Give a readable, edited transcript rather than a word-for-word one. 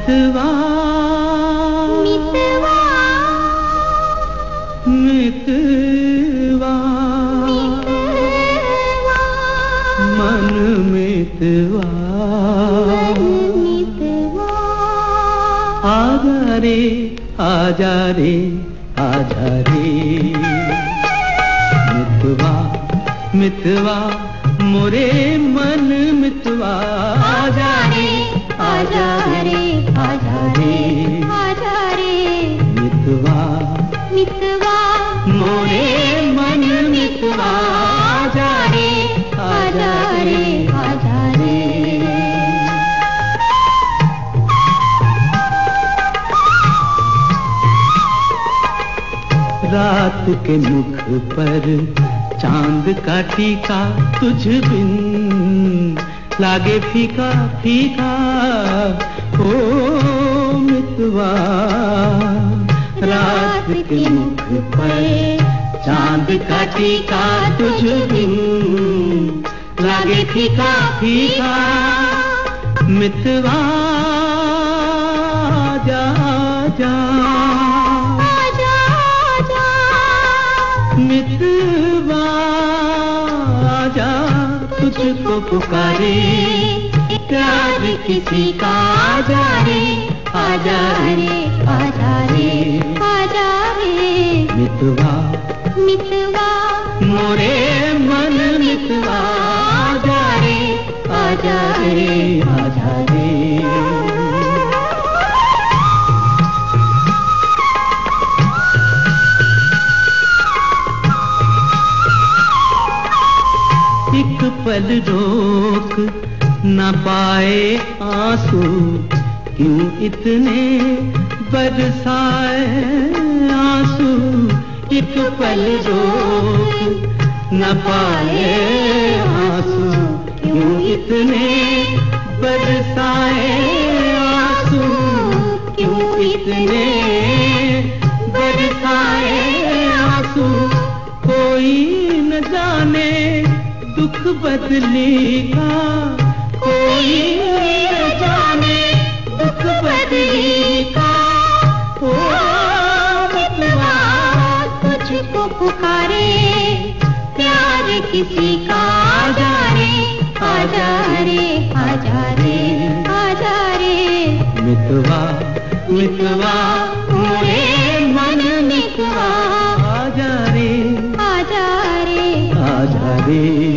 मितवा मितवा मितवा मन मितवा आजा रे आजा रे आजा रे मितवा मितवा मोरे मन मितवा आजा रे आजा रे आजा रे आजा रे मितवा मितवा मोरे मन मितवा आजा रे आजा रे आजा रे रात के मुख पर चांद का टीका तुझ बिन लागे फीका फीका ओ मितवा रात के मुख पर चांद का टीका तुझ बिन लागे फीका फीका मितवा जा जा मितवा आजा तुझको पुकारे प्यार किसी का आजा रे आजा रे आजा रे आजा रे मितवा मितवा मोरे मन मितवा आजा रे आजा रे आजा रे एक पल रोक न पाए आंसू क्यों इतने बरसाए आंसू एक पल रोक न पाए आंसू क्यों इतने बरसाए आंसू क्यों इतने बरसाए आंसू कोई न जाने दुख बदलेगा कोई न जाने दुख बदलेगा ओ मितवा तुझको पुकारे प्यार किसी का आजा रे आजा रे आजा रे आजा रे मितवा मितवा मोरे मन मितवा आजा रे आजा रे आजा रे